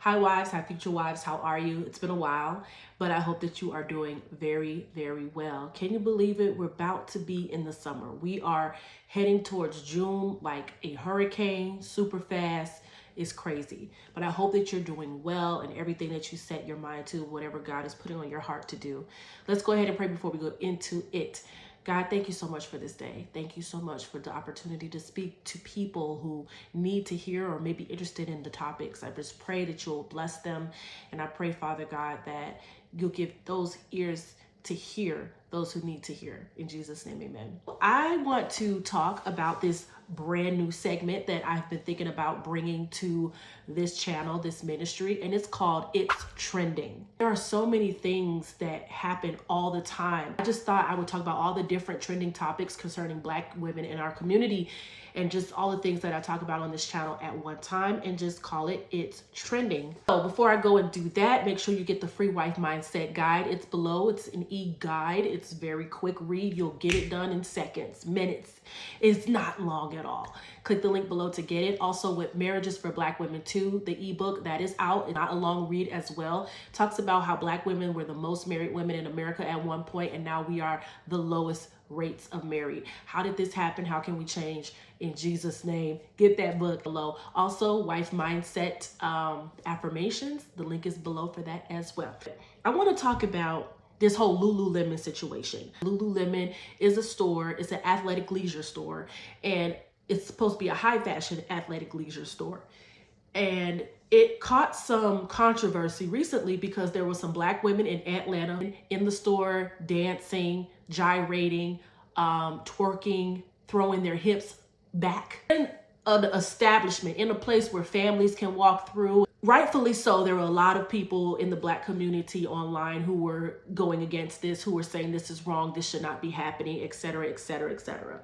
Hi wives, hi future wives, how are you? It's been a while, but I hope that you are doing very, very well. Can you believe it? We're about to be in the summer. We are heading towards June like a hurricane, super fast. It's crazy. But I hope that you're doing well and everything that you set your mind to, whatever God is putting on your heart to do. Let's go ahead and pray before we go into it. God, thank you so much for this day. Thank you so much for the opportunity to speak to people who need to hear or may be interested in the topics. I just pray that you'll bless them. And I pray, Father God, that you'll give those ears to hear those who need to hear. In Jesus' name, amen. I want to talk about this brand new segment that I've been thinking about bringing to this channel, this ministry, and it's called It's Trending. There are so many things that happen all the time. I just thought I would talk about all the different trending topics concerning Black women in our community and just all the things that I talk about on this channel at one time and just call it It's Trending. So before I go and do that, make sure you get the free wife mindset guide. It's below. It's an e-guide. It's very quick read. You'll get it done in seconds, minutes. It's not long at all. Click the link below to get it. Also with Marriages for Black Women Too, the ebook that is out. It's not a long read as well. Talks about how Black women were the most married women in America at one point, and now we are the lowest rates of married. How did this happen? How can we change? In Jesus' name, get that book below. Also, wife mindset affirmations. The link is below for that as well. I want to talk about this whole Lululemon situation. Lululemon is a store. It's an athletic leisure store, and it's supposed to be a high fashion athletic leisure store. And it caught some controversy recently because there were some Black women in Atlanta in the store dancing, gyrating, twerking, throwing their hips back in an establishment, in a place where families can walk through. Rightfully so, there were a lot of people in the Black community online who were going against this, who were saying this is wrong, this should not be happening, etc., etc., etc.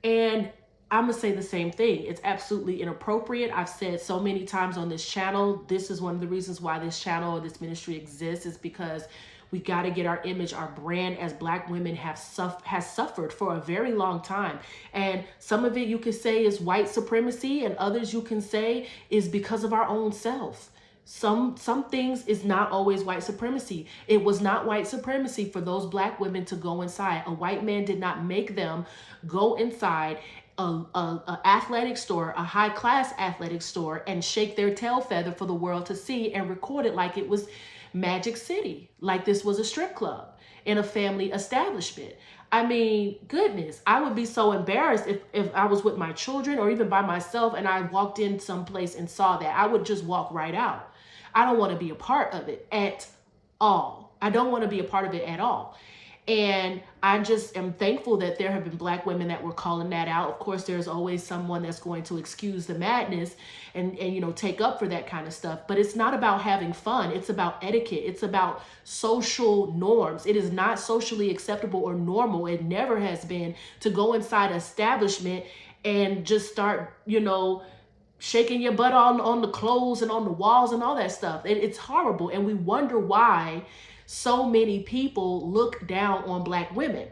And I'm gonna say the same thing. It's absolutely inappropriate. I've said so many times on this channel, this is one of the reasons why this channel or this ministry exists, is because we got to get our image, our brand as Black women has suffered for a very long time. And some of it you can say is white supremacy, and others you can say is because of our own self. Some things is not always white supremacy. It was not white supremacy for those Black women to go inside. A white man did not make them go inside a athletic store, a high class athletic store, and shake their tail feather for the world to see and record it like it was Magic City, like this was a strip club in a family establishment. I mean, goodness, I would be so embarrassed if I was with my children or even by myself and I walked in someplace and saw that. I would just walk right out. I don't want to be a part of it at all. I don't want to be a part of it at all. And I just am thankful that there have been Black women that were calling that out. Of course, there's always someone that's going to excuse the madness and you know, take up for that kind of stuff. But it's not about having fun. It's about etiquette. It's about social norms. It is not socially acceptable or normal. It never has been to go inside an establishment and just start, you know, shaking your butt on the clothes and on the walls and all that stuff. It's horrible. And we wonder why so many people look down on Black women.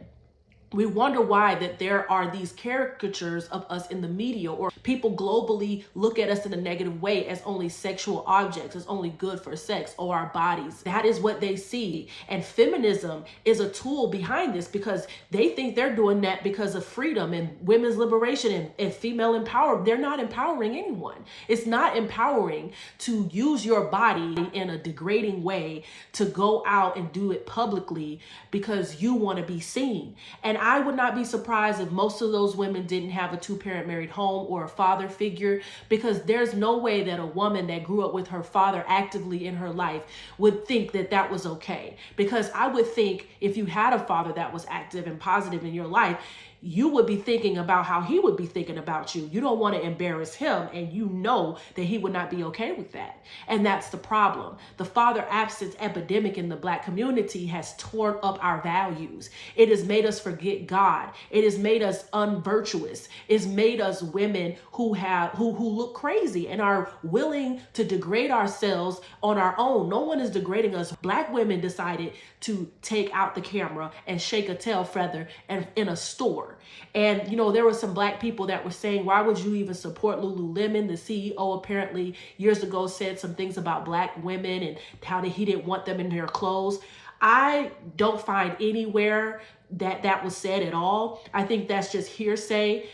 We wonder why that there are these caricatures of us in the media, or people globally look at us in a negative way as only sexual objects, as only good for sex or our bodies. That is what they see. And feminism is a tool behind this because they think they're doing that because of freedom and women's liberation and female empowerment. They're not empowering anyone. It's not empowering to use your body in a degrading way to go out and do it publicly because you want to be seen. And I would not be surprised if most of those women didn't have a two-parent married home or a father figure, because there's no way that a woman that grew up with her father actively in her life would think that that was okay. Because I would think if you had a father that was active and positive in your life, you would be thinking about how he would be thinking about you. You don't want to embarrass him, and you know that he would not be okay with that. And that's the problem. The father absence epidemic in the Black community has torn up our values. It has made us forget God. It has made us unvirtuous. It's made us women who look crazy and are willing to degrade ourselves on our own. No one is degrading us. Black women decided to take out the camera and shake a tail feather in a store. store. And, you know, there were some black people that were saying, why would you even support Lululemon? The CEO apparently years ago said some things about black women and how he didn't want them in their clothes. I don't find anywhere that was said at all. I think that's just hearsay.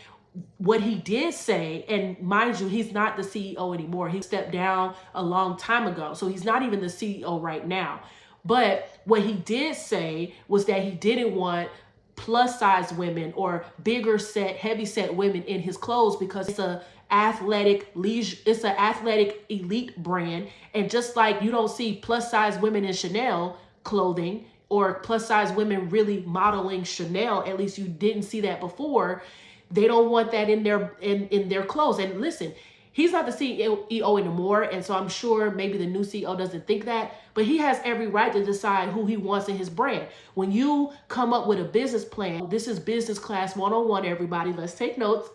What he did say, and mind you, he's not the CEO anymore. He stepped down a long time ago. So he's not even the CEO right now. But what he did say was that he didn't want plus size women or bigger set, heavy set women in his clothes because it's a athletic leisure, it's an athletic elite brand. And just like you don't see plus size women in Chanel clothing or plus size women really modeling Chanel, at least you didn't see that before. They don't want that in their clothes. And listen, he's not the CEO anymore, and so I'm sure maybe the new CEO doesn't think that, but he has every right to decide who he wants in his brand. When you come up with a business plan, this is business class 101, everybody. Let's take notes.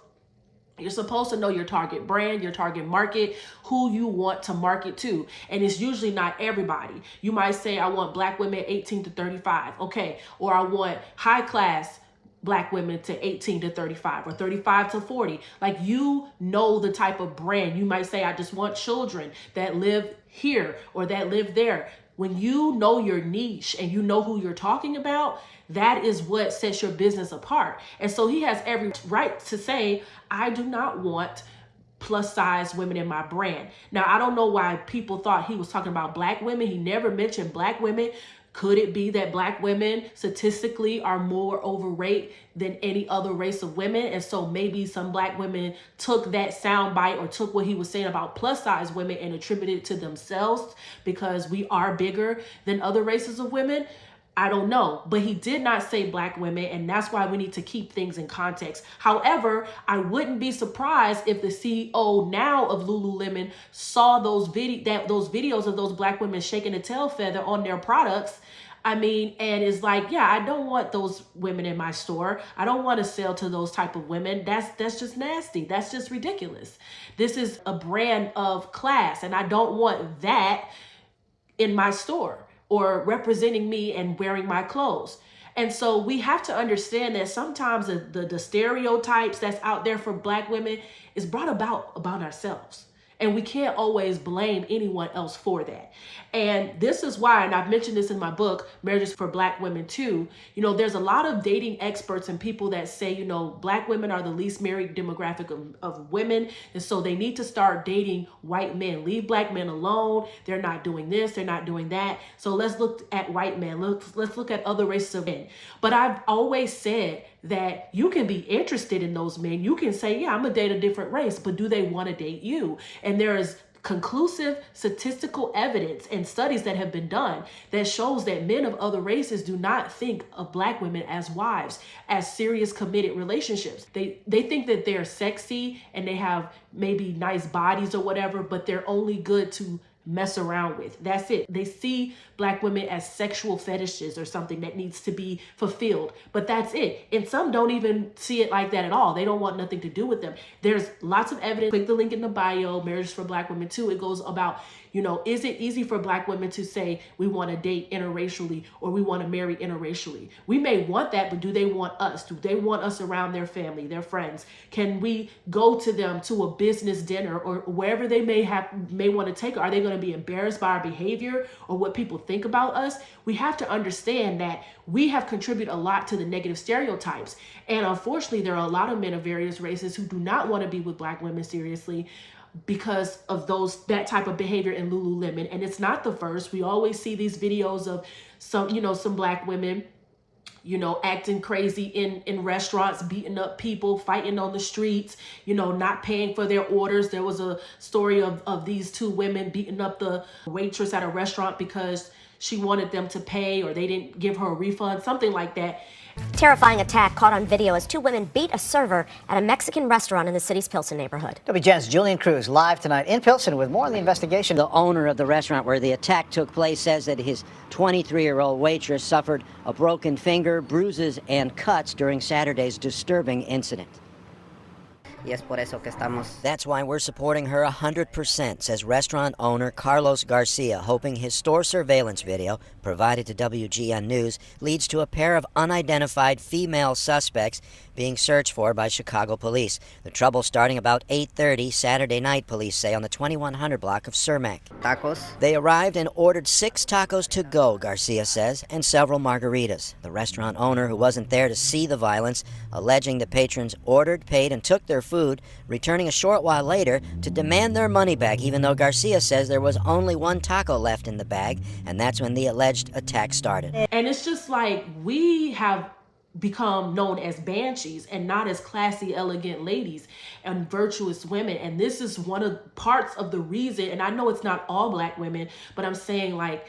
You're supposed to know your target brand, your target market, who you want to market to. And it's usually not everybody. You might say, I want black women 18 to 35. Okay. Or I want high class black women to 18 to 35 or 35 to 40. Like, you know the type of brand. You might say, I just want children that live here or that live there. When you know your niche and you know who you're talking about, that is what sets your business apart. And so he has every right to say, I do not want plus size women in my brand. Now, I don't know why people thought he was talking about black women. He never mentioned black women. Could it be that black women statistically are more overweight than any other race of women? And so maybe some black women took that soundbite or took what he was saying about plus size women and attributed it to themselves because we are bigger than other races of women. I don't know, but he did not say black women, and that's why we need to keep things in context. However, I wouldn't be surprised if the CEO now of Lululemon saw those videos of those black women shaking a tail feather on their products. I mean, and is like, yeah, I don't want those women in my store. I don't want to sell to those type of women. That's just nasty. That's just ridiculous. This is a brand of class, and I don't want that in my store or representing me and wearing my clothes. And so we have to understand that sometimes the stereotypes that's out there for black women is brought about ourselves. And we can't always blame anyone else for that. And this is why, and I've mentioned this in my book, Marriages for Black Women Too, you know, there's a lot of dating experts and people that say, you know, black women are the least married demographic of women. And so they need to start dating white men. Leave black men alone. They're not doing this. They're not doing that. So let's look at white men. Let's look at other races of men. But I've always said that you can be interested in those men. You can say, yeah, I'm gonna date a different race, but do they want to date you? And there is conclusive statistical evidence and studies that have been done that shows that men of other races do not think of black women as wives, as serious committed relationships. They think that they're sexy and they have maybe nice bodies or whatever, but they're only good to mess around with. That's it. They see black women as sexual fetishes or something that needs to be fulfilled, but that's it. And some don't even see it like that at all. They don't want nothing to do with them. There's lots of evidence. Click the link in the bio, Marriages for Black Women Too. It goes about, you know, is it easy for black women to say we want to date interracially or we want to marry interracially? We may want that, but do they want us? Do they want us around their family, their friends? Can we go to them to a business dinner or wherever they may want to take? Are they going to be embarrassed by our behavior or what people think about us? We have to understand that we have contributed a lot to the negative stereotypes. And unfortunately, there are a lot of men of various races who do not want to be with black women seriously because of that type of behavior in Lululemon. And it's not the first. We always see these videos of some black women, you know, acting crazy in restaurants, beating up people, fighting on the streets, you know, not paying for their orders. There was a story of these two women beating up the waitress at a restaurant because she wanted them to pay or they didn't give her a refund, something like that. Terrifying attack caught on video as two women beat a server at a Mexican restaurant in the city's Pilsen neighborhood. WGN's Julian Cruz live tonight in Pilsen with more on the investigation. The owner of the restaurant where the attack took place says that his 23-year-old waitress suffered a broken finger, bruises, and cuts during Saturday's disturbing incident. y es por eso que estamos. That's why we're supporting her 100%, says restaurant owner Carlos Garcia, hoping his store surveillance video, provided to WGN News, leads to a pair of unidentified female suspects being searched for by Chicago police. The trouble starting about 8:30 Saturday night, police say, on the 2100 block of Cermak. Tacos. They arrived and ordered 6 tacos to go, Garcia says, and several margaritas. The restaurant owner, who wasn't there to see the violence, alleging the patrons ordered, paid, and took their food, returning a short while later to demand their money back, even though Garcia says there was only 1 taco left in the bag, and that's when the alleged attack started. And it's just like, we have become known as banshees and not as classy, elegant ladies and virtuous women. And this is one of parts of the reason, and I know it's not all Black women, but I'm saying like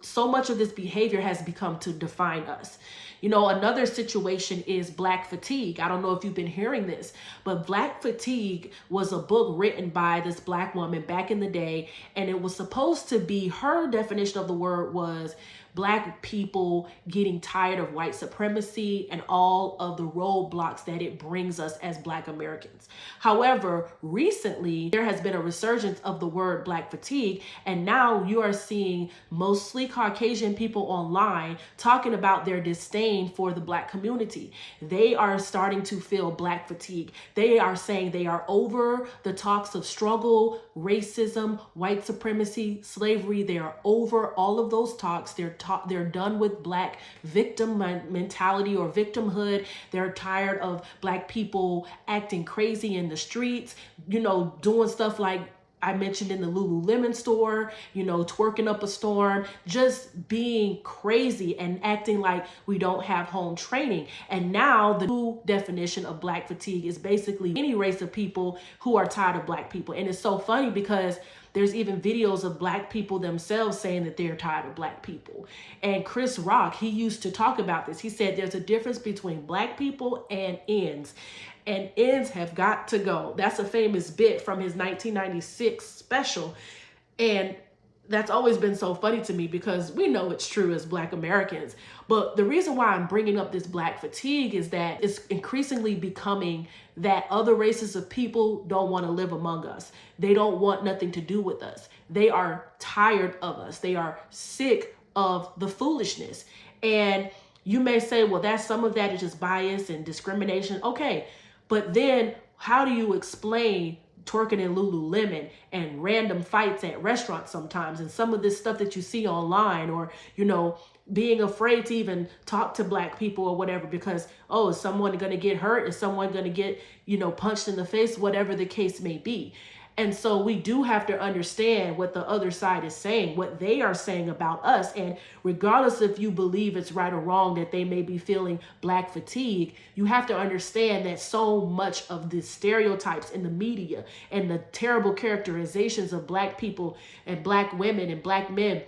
so much of this behavior has become to define us. You know, another situation is Black fatigue. I don't know if you've been hearing this, but Black fatigue was a book written by this Black woman back in the day, and it was supposed to be, her definition of the word was Black people getting tired of white supremacy and all of the roadblocks that it brings us as Black Americans. However, recently there has been a resurgence of the word Black fatigue, and now you are seeing mostly Caucasian people online talking about their disdain for the Black community. They are starting to feel Black fatigue. They are saying they are over the talks of struggle, racism, white supremacy, slavery. They are over all of those talks. They're done with Black victim mentality or victimhood. They're tired of Black people acting crazy in the streets, you know, doing stuff like I mentioned in the Lululemon store, you know, twerking up a storm, just being crazy and acting like we don't have home training. And now the new definition of Black fatigue is basically any race of people who are tired of Black people. And it's so funny because there's even videos of Black people themselves saying that they're tired of Black people. And Chris Rock, he used to talk about this. He said there's a difference between Black people and ends. And ends have got to go. That's a famous bit from his 1996 special. And that's always been so funny to me because we know it's true as Black Americans. But the reason why I'm bringing up this Black fatigue is that it's increasingly becoming that other races of people don't want to live among us. They don't want nothing to do with us. They are tired of us. They are sick of the foolishness. And you may say, well, that's some of that is just bias and discrimination. Okay, but then how do you explain twerking in Lululemon and random fights at restaurants sometimes, and some of this stuff that you see online, or, you know, being afraid to even talk to Black people or whatever because, oh, is someone going to get hurt? Is someone going to get, you know, punched in the face? Whatever the case may be. And so we do have to understand what the other side is saying, what they are saying about us. And regardless if you believe it's right or wrong that they may be feeling Black fatigue, you have to understand that so much of the stereotypes in the media and the terrible characterizations of Black people and Black women and Black men,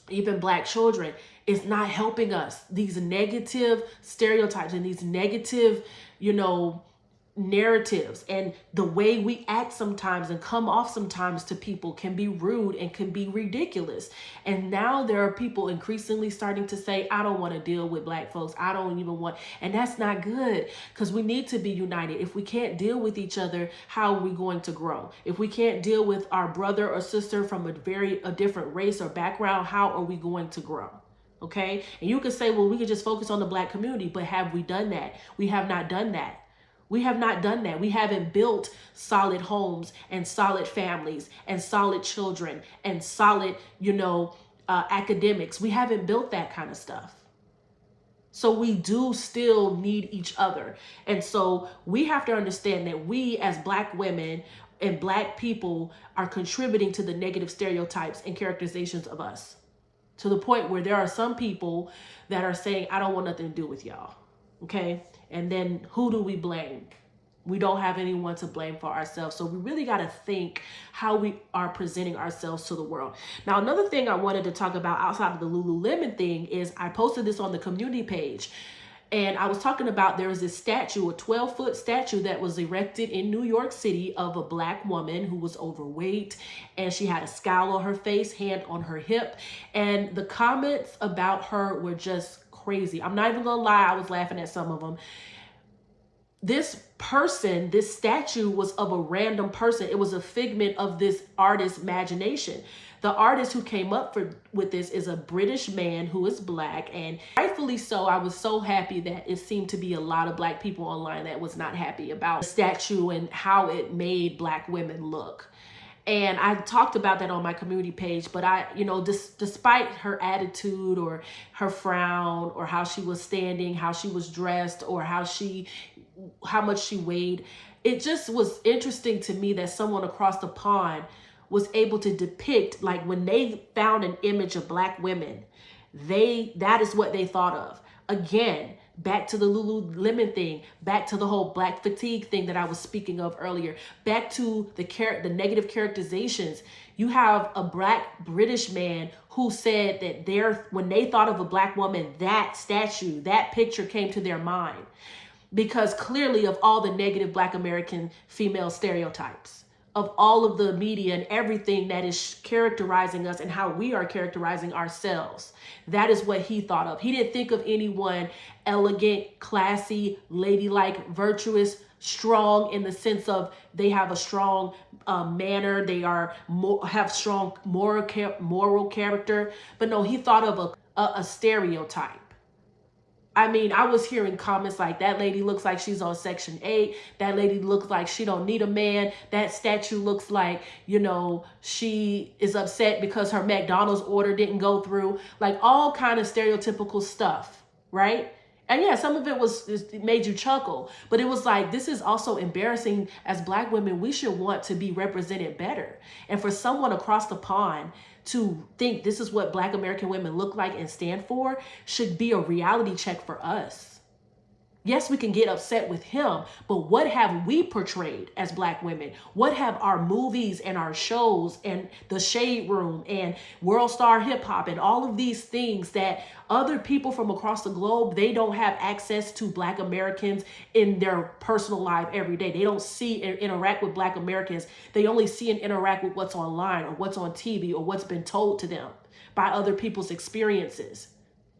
even Black children, is not helping us. These negative stereotypes and these negative, you know, narratives and the way we act sometimes and come off sometimes to people can be rude and can be ridiculous. And now there are people increasingly starting to say, I don't want to deal with Black folks. I don't even want, and that's not good because we need to be united. If we can't deal with each other, how are we going to grow? If we can't deal with our brother or sister from a different race or background, how are we going to grow? Okay. And you could say, well, we could just focus on the Black community, but have we done that? We have not done that. We have not done that. We haven't built solid homes and solid families and solid children and solid, you know, academics. We haven't built that kind of stuff. So we do still need each other. And so we have to understand that we as Black women and Black people are contributing to the negative stereotypes and characterizations of us, to the point where there are some people that are saying, I don't want nothing to do with y'all. Okay. And then who do we blame? We don't have anyone to blame for ourselves. So we really got to think how we are presenting ourselves to the world. Now, another thing I wanted to talk about outside of the Lululemon thing is I posted this on the community page. And I was talking about there was this statue, a 12-foot statue that was erected in New York City of a Black woman who was overweight. And she had a scowl on her face, hand on her hip. And the comments about her were just crazy. I'm not even gonna lie, I was laughing at some of them. this person, this statue was of a random person. It was a figment of this artist's imagination. The artist who came up with this is a British man who is black, and rightfully so. I was so happy that it seemed to be a lot of black people online that was not happy about the statue and how it made black women look. And I talked about that on my community page, but despite her attitude or her frown or how she was standing, how she was dressed, or how much she weighed, it just was interesting to me that someone across the pond was able to depict, like, when they found an image of black women, that is what they thought of. Again, back to the Lululemon thing, back to the whole black fatigue thing that I was speaking of earlier, back to the negative characterizations. You have a black British man who said that when they thought of a black woman, that statue, that picture came to their mind, because clearly of all the negative black American female stereotypes, of all of the media and everything that is characterizing us and how we are characterizing ourselves. That is what he thought of. He didn't think of anyone elegant, classy, ladylike, virtuous, strong in the sense of they have a strong manner. They have strong moral character. But no, he thought of a stereotype. I mean, I was hearing comments like, that lady looks like she's on Section 8. That lady looks like she don't need a man. That statue looks like, she is upset because her McDonald's order didn't go through. Like, all kind of stereotypical stuff, right? And yeah, some of it made you chuckle, but it was like, this is also embarrassing. As black women, we should want to be represented better. And for someone across the pond to think this is what black American women look like and stand for should be a reality check for us. Yes, we can get upset with him, but what have we portrayed as black women? What have our movies and our shows and the Shade Room and World Star Hip Hop and all of these things that other people from across the globe, they don't have access to black Americans in their personal life every day. They don't see and interact with black Americans. They only see and interact with what's online or what's on TV or what's been told to them by other people's experiences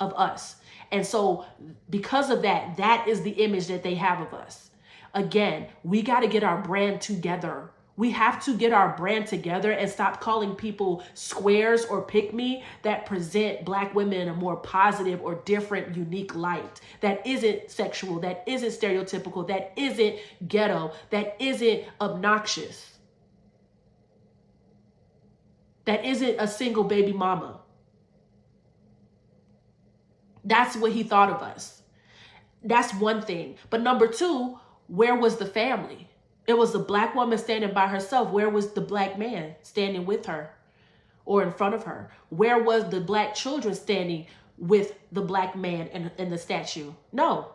of us. And so because of that, that is the image that they have of us. Again, we got to get our brand together. We have to get our brand together and stop calling people squares or pick me that present black women in a more positive or different, unique light. That isn't sexual, that isn't stereotypical, that isn't ghetto, that isn't obnoxious, that isn't a single baby mama. That's what he thought of us. That's one thing. But number two, where was the family? It was the black woman standing by herself. Where was the black man standing with her or in front of her? Where was the black children standing with the black man in the statue? No.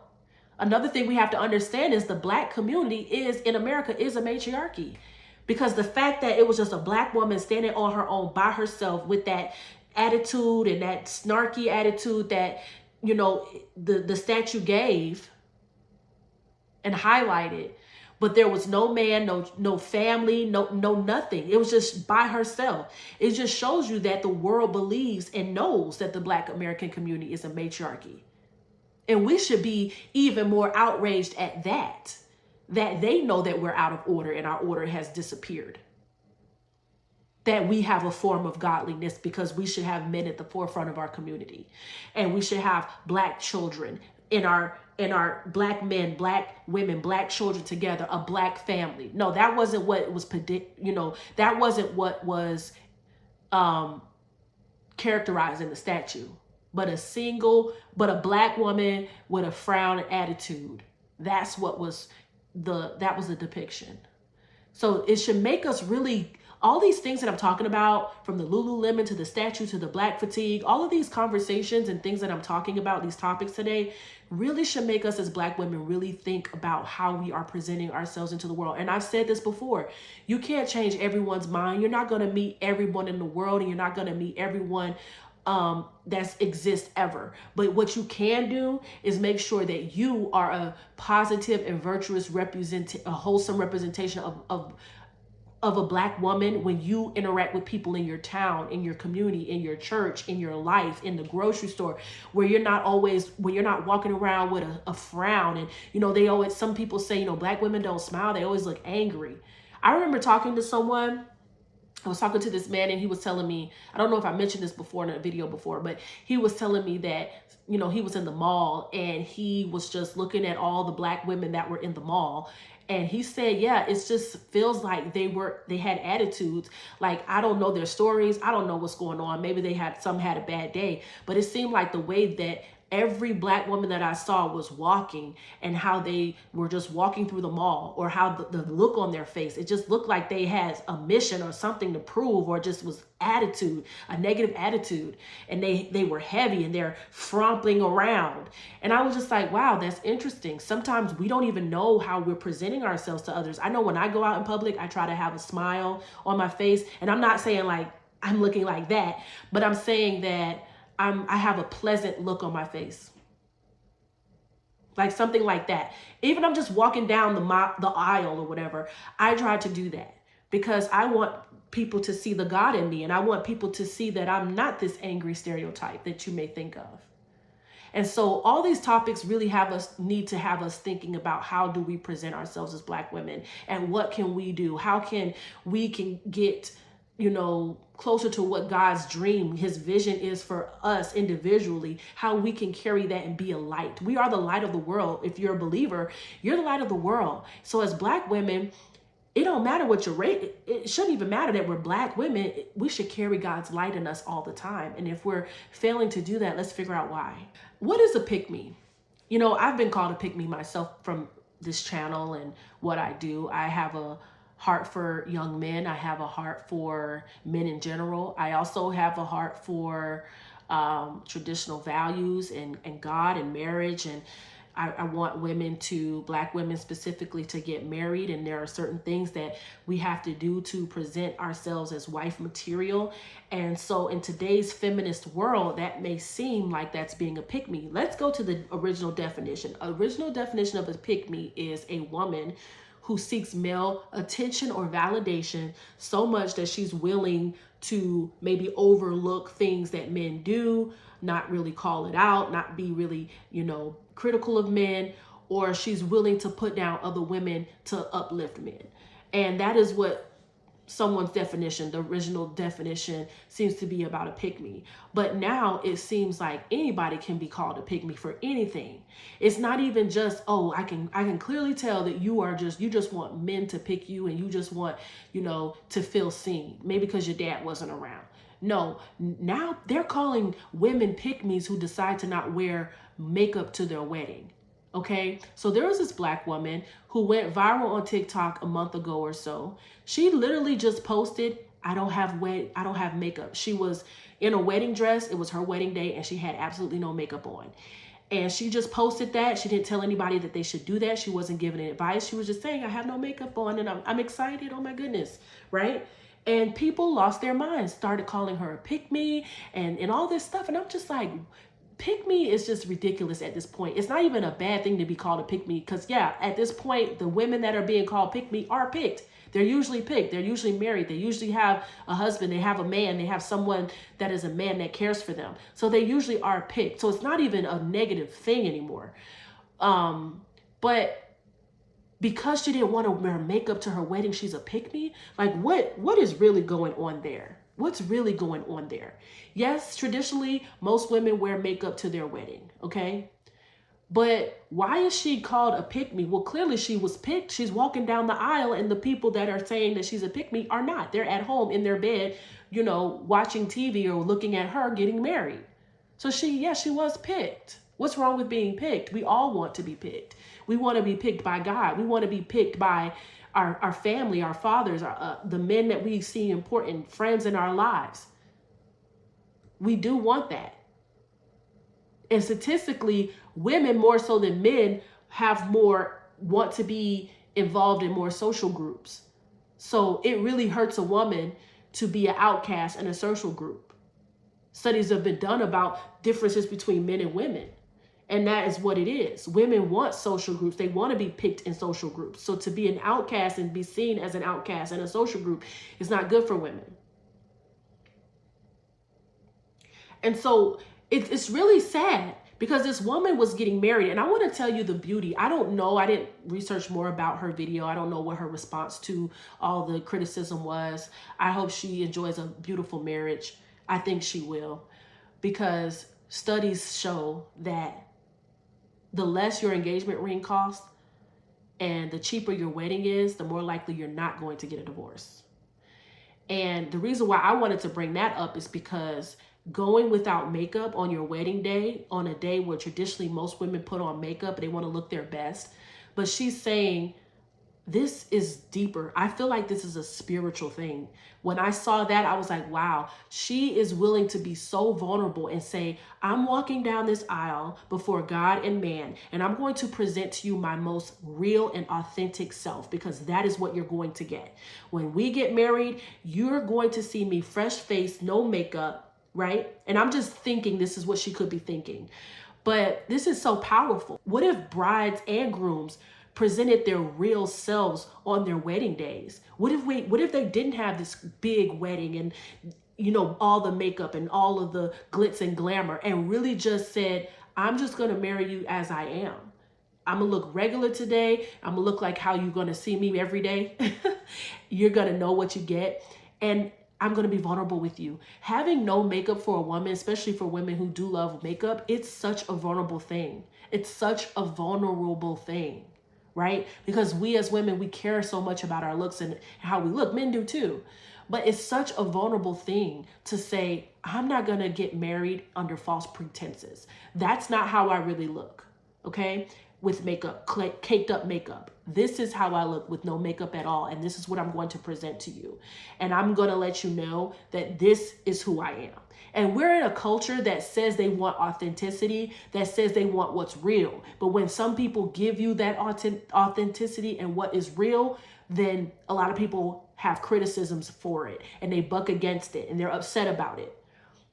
Another thing we have to understand is the black community in America is a matriarchy. Because the fact that it was just a black woman standing on her own by herself with that attitude and that snarky attitude that, the statue gave and highlighted, but there was no man, no family, no nothing. It was just by herself. It just shows you that the world believes and knows that the black American community is a matriarchy. And we should be even more outraged at that they know that we're out of order and our order has disappeared. That we have a form of godliness because we should have men at the forefront of our community. And we should have black children in our black men, black women, black children together, a black family. No, that wasn't what was that wasn't what was characterized in the statue. But a black woman with a frown and attitude. That's what was that was the depiction. So it should make us really, all these things that I'm talking about, from the Lululemon to the statue to the black fatigue, all of these conversations and things that I'm talking about, these topics today, really should make us as black women really think about how we are presenting ourselves into the world. And I've said this before, you can't change everyone's mind. You're not going to meet everyone in the world, and you're not going to meet everyone that exists ever. But what you can do is make sure that you are a positive and virtuous a wholesome representation of of a Black woman when you interact with people in your town, in your community, in your church, in your life, in the grocery store, where you're not walking around with a frown. And, they always, some people say, Black women don't smile. They always look angry. I remember talking to someone. I was talking to this man and he was telling me, I don't know if I mentioned this before in a video before, but he was telling me that, he was in the mall and he was just looking at all the Black women that were in the mall. And he said, yeah, it just feels like they had attitudes. Like, I don't know their stories. I don't know what's going on. Maybe some had a bad day, but it seemed like the way that every Black woman that I saw was walking and how they were just walking through the mall, or how the look on their face, it just looked like they had a mission or something to prove, or just was attitude, a negative attitude. And they were heavy and they're fromping around. And I was just like, wow, that's interesting. Sometimes we don't even know how we're presenting ourselves to others. I know when I go out in public, I try to have a smile on my face. And I'm not saying like I'm looking like that, but I'm saying that I have a pleasant look on my face. Like something like that. Even I'm just walking down the aisle or whatever, I try to do that because I want people to see the God in me, and I want people to see that I'm not this angry stereotype that you may think of. And so all these topics really need to have us thinking about how do we present ourselves as Black women, and what can we do? How can we get closer to what God's dream, his vision is for us individually, how we can carry that and be a light. We are the light of the world. If you're a believer, you're the light of the world. So as Black women, it don't matter what your race, it shouldn't even matter that we're Black women. We should carry God's light in us all the time. And if we're failing to do that, let's figure out why. What is a pick-me? I've been called a pick-me myself from this channel and what I do. I have a heart for young men. I have a heart for men in general. I also have a heart for traditional values and God and marriage. And I want Black women specifically, to get married. And there are certain things that we have to do to present ourselves as wife material. And so in today's feminist world, that may seem like that's being a pick-me. Let's go to the original definition. Original definition of a pick-me is a woman who seeks male attention or validation so much that she's willing to maybe overlook things that men do, not really call it out, not be really, critical of men, or she's willing to put down other women to uplift men. And that is what someone's definition, the original definition, seems to be about a pick-me. But now it seems like anybody can be called a pick-me for anything. It's not even just, oh, I can clearly tell that you just want men to pick you, and you just want, to feel seen, maybe because your dad wasn't around. No, now they're calling women pick-me's who decide to not wear makeup to their wedding. Okay, so there was this Black woman who went viral on TikTok a month ago or so. She literally just posted, I don't have makeup. She was in a wedding dress. It was her wedding day and she had absolutely no makeup on. And she just posted that. She didn't tell anybody that they should do that. She wasn't giving any advice. She was just saying, I have no makeup on and I'm excited. Oh my goodness, right? And people lost their minds, started calling her a pick-me and all this stuff. And I'm just like, pick-me is just ridiculous at this point. It's not even a bad thing to be called a pick-me, because yeah, at this point, the women that are being called pick-me are picked. They're usually picked. They're usually married. They usually have a husband. They have a man. They have someone that is a man that cares for them. So they usually are picked. So it's not even a negative thing anymore. But because she didn't want to wear makeup to her wedding, she's a pick-me? Like what is really going on there? What's really going on there? Yes, traditionally, most women wear makeup to their wedding, okay? But why is she called a pick-me? Well, clearly she was picked. She's walking down the aisle and the people that are saying that she's a pick-me are not. They're at home in their bed, watching TV or looking at her getting married. So she was picked. What's wrong with being picked? We all want to be picked. We want to be picked by God. We want to be picked by our family, our fathers, the men that we see important, friends in our lives. We do want that. And statistically, women more so than men want to be involved in more social groups. So it really hurts a woman to be an outcast in a social group. Studies have been done about differences between men and women. And that is what it is. Women want social groups. They want to be picked in social groups. So to be an outcast and be seen as an outcast in a social group is not good for women. And so it's really sad because this woman was getting married. And I want to tell you the beauty. I don't know. I didn't research more about her video. I don't know what her response to all the criticism was. I hope she enjoys a beautiful marriage. I think she will, because studies show that the less your engagement ring costs and the cheaper your wedding is, the more likely you're not going to get a divorce. And the reason why I wanted to bring that up is because going without makeup on your wedding day, on a day where traditionally most women put on makeup, they want to look their best. But she's saying this is deeper. I feel like this is a spiritual thing. When I saw that, I was like, wow, she is willing to be so vulnerable and say, I'm walking down this aisle before God and man, and I'm going to present to you my most real and authentic self, because that is what you're going to get. When we get married, you're going to see me fresh faced, no makeup, right? And I'm just thinking this is what she could be thinking. But this is so powerful. What if brides and grooms presented their real selves on their wedding days? What if they didn't have this big wedding and, you know, all the makeup and all of the glitz and glamour, and really just said, I'm just going to marry you as I am. I'm going to look regular today. I'm going to look like how you're going to see me every day. You're going to know what you get. And I'm going to be vulnerable with you. Having no makeup for a woman, especially for women who do love makeup, it's such a vulnerable thing. It's such a vulnerable thing. Right? Because we as women, we care so much about our looks and how we look. Men do too. But it's such a vulnerable thing to say, I'm not going to get married under false pretenses. That's not how I really look. Okay? With makeup, caked up makeup. This is how I look with no makeup at all. And this is what I'm going to present to you. And I'm going to let you know that this is who I am. And we're in a culture that says they want authenticity, that says they want what's real. But when some people give you that authenticity and what is real, then a lot of people have criticisms for it and they buck against it and they're upset about it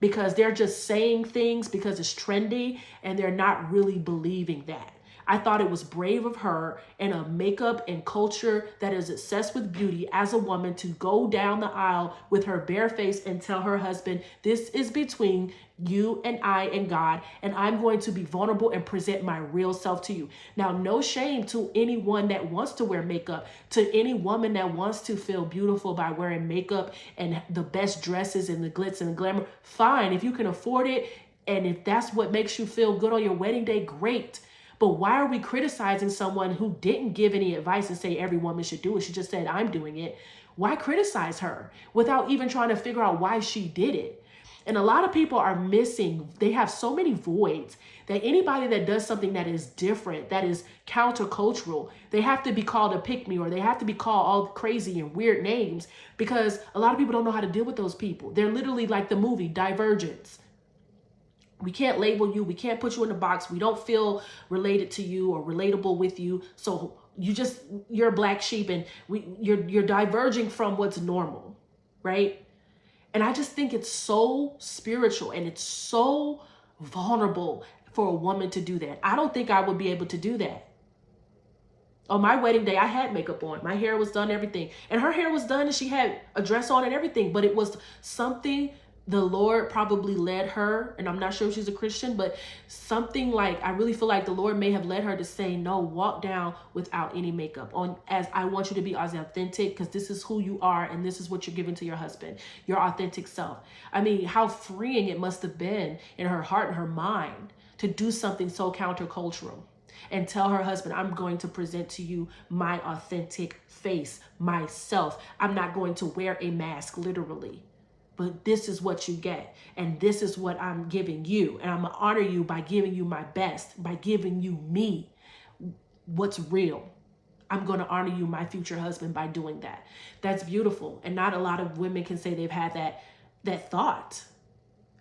because they're just saying things because it's trendy and they're not really believing that. I thought it was brave of her in a makeup and culture that is obsessed with beauty as a woman to go down the aisle with her bare face and tell her husband, this is between you and I and God, and I'm going to be vulnerable and present my real self to you. Now, no shame to anyone that wants to wear makeup, to any woman that wants to feel beautiful by wearing makeup and the best dresses and the glitz and the glamour. Fine, if you can afford it, and if that's what makes you feel good on your wedding day, great. But why are we criticizing someone who didn't give any advice and say every woman should do it? She just said, I'm doing it. Why criticize her without even trying to figure out why she did it? And a lot of people are missing. They have so many voids that anybody that does something that is different, that is countercultural, they have to be called a pick-me, or they have to be called all crazy and weird names, because a lot of people don't know how to deal with those people. They're literally like the movie Divergence. We can't label you. We can't put you in a box. We don't feel related to you or relatable with you. So you're a black sheep, and you're diverging from what's normal, right? And I just think it's so spiritual and it's so vulnerable for a woman to do that. I don't think I would be able to do that. On my wedding day, I had makeup on. My hair was done, everything. And her hair was done and she had a dress on and everything. But it was something the Lord probably led her, and I'm not sure if she's a Christian, but something like, I really feel like the Lord may have led her to say, no, walk down without any makeup on, as I want you to be as authentic, because this is who you are and this is what you're giving to your husband, your authentic self. I mean, how freeing it must have been in her heart and her mind to do something so countercultural and tell her husband, I'm going to present to you my authentic face, myself. I'm not going to wear a mask, literally. But this is what you get. And this is what I'm giving you. And I'm going to honor you by giving you my best, by giving you me, what's real. I'm going to honor you, my future husband, by doing that. That's beautiful. And not a lot of women can say they've had that thought.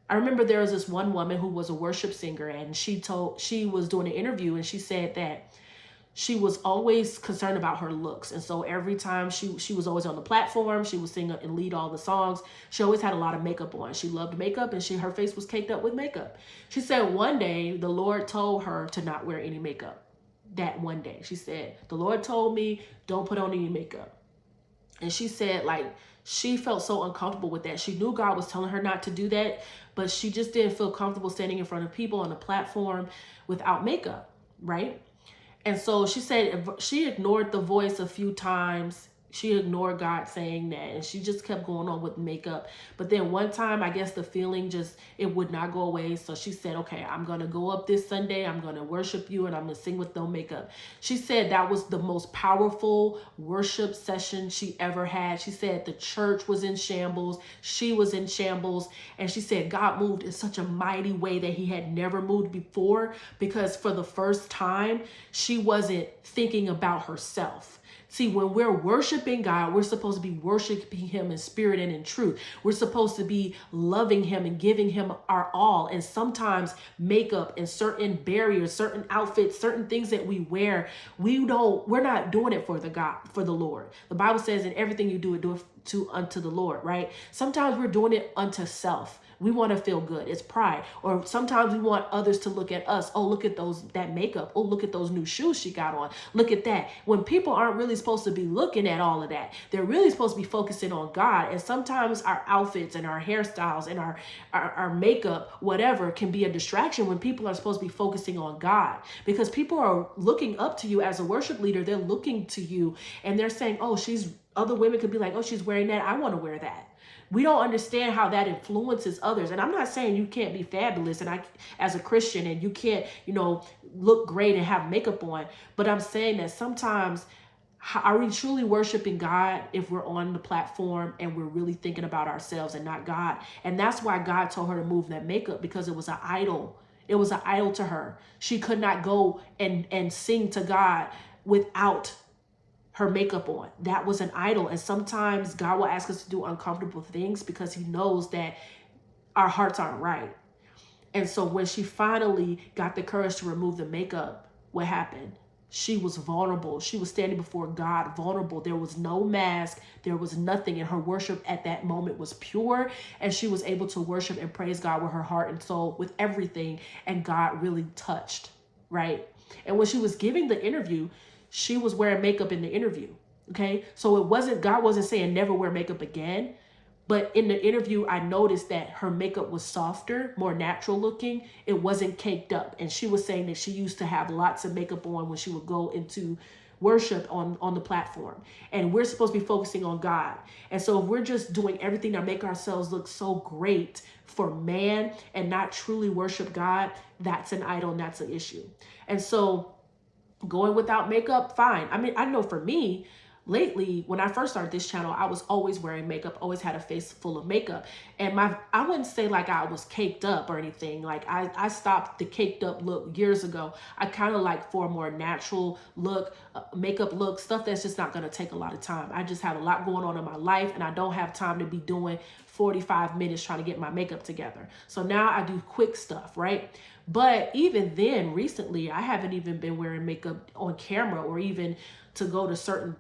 I remember there was this one woman who was a worship singer, and she was doing an interview, and she said that she was always concerned about her looks. And so every time she was always on the platform, she would sing and lead all the songs. She always had a lot of makeup on. She loved makeup, and her face was caked up with makeup. She said one day the Lord told her to not wear any makeup. That one day she said, the Lord told me, don't put on any makeup. And she said, like, she felt so uncomfortable with that. She knew God was telling her not to do that, but she just didn't feel comfortable standing in front of people on the platform without makeup, right? And so she said she ignored the voice a few times. She ignored God saying that, and she just kept going on with makeup. But then one time, I guess the feeling it would not go away. So she said, okay, I'm going to go up this Sunday. I'm going to worship you, and I'm going to sing with no makeup. She said that was the most powerful worship session she ever had. She said the church was in shambles. She was in shambles. And she said God moved in such a mighty way that he had never moved before, because for the first time, she wasn't thinking about herself. See, when we're worshiping God, we're supposed to be worshiping him in spirit and in truth. We're supposed to be loving him and giving him our all. And sometimes makeup and certain barriers, certain outfits, certain things that we wear, we're not doing it for the Lord. The Bible says in everything you do it unto the Lord, right? Sometimes we're doing it unto self. We want to feel good. It's pride. Or sometimes we want others to look at us. Oh, look at that makeup. Oh, look at those new shoes she got on. Look at that. When people aren't really supposed to be looking at all of that, they're really supposed to be focusing on God. And sometimes our outfits and our hairstyles and our makeup, whatever, can be a distraction when people are supposed to be focusing on God, because people are looking up to you as a worship leader. They're looking to you and they're saying, oh, other women could be like, oh, she's wearing that. I want to wear that. We don't understand how that influences others. And I'm not saying you can't be fabulous and as a Christian, and you can't, look great and have makeup on. But I'm saying that sometimes, are we truly worshiping God if we're on the platform and we're really thinking about ourselves and not God? And that's why God told her to move that makeup, because it was an idol. It was an idol to her. She could not go and sing to God without her makeup on. That was an idol. And sometimes God will ask us to do uncomfortable things because he knows that our hearts aren't right. And so when she finally got the courage to remove the makeup, what happened? She was vulnerable. She was standing before God vulnerable. There was no mask. There was nothing. And her worship at that moment was pure. And she was able to worship and praise God with her heart and soul, with everything. And God really touched, right? And when she was giving the interview, she was wearing makeup in the interview. Okay. So God wasn't saying never wear makeup again. But in the interview, I noticed that her makeup was softer, more natural looking. It wasn't caked up. And she was saying that she used to have lots of makeup on when she would go into worship on the platform. And we're supposed to be focusing on God. And so if we're just doing everything to make ourselves look so great for man and not truly worship God, that's an idol and that's an issue. And so going without makeup, fine. I mean, I know for me, lately, when I first started this channel, I was always wearing makeup, always had a face full of makeup. And I wouldn't say like I was caked up or anything. Like I stopped the caked up look years ago. I kind of like for a more natural look, makeup look, stuff that's just not going to take a lot of time. I just have a lot going on in my life and I don't have time to be doing 45 minutes trying to get my makeup together. So now I do quick stuff, right? But even then, recently, I haven't even been wearing makeup on camera or even to go to certain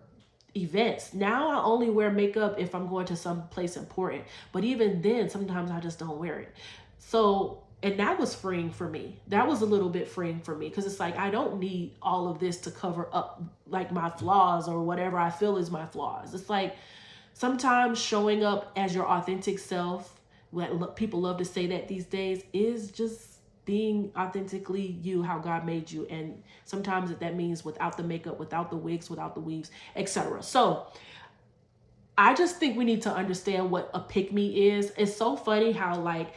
events. Now I only wear makeup if I'm going to some place important. But even then, sometimes I just don't wear it. So, and that was freeing for me. That was a little bit freeing for me because it's like, I don't need all of this to cover up like my flaws or whatever I feel is my flaws. It's like sometimes showing up as your authentic self, what people love to say that these days, is just being authentically you, how God made you. And sometimes that means without the makeup, without the wigs, without the weaves, etc. So I just think we need to understand what a pick-me is. It's so funny how like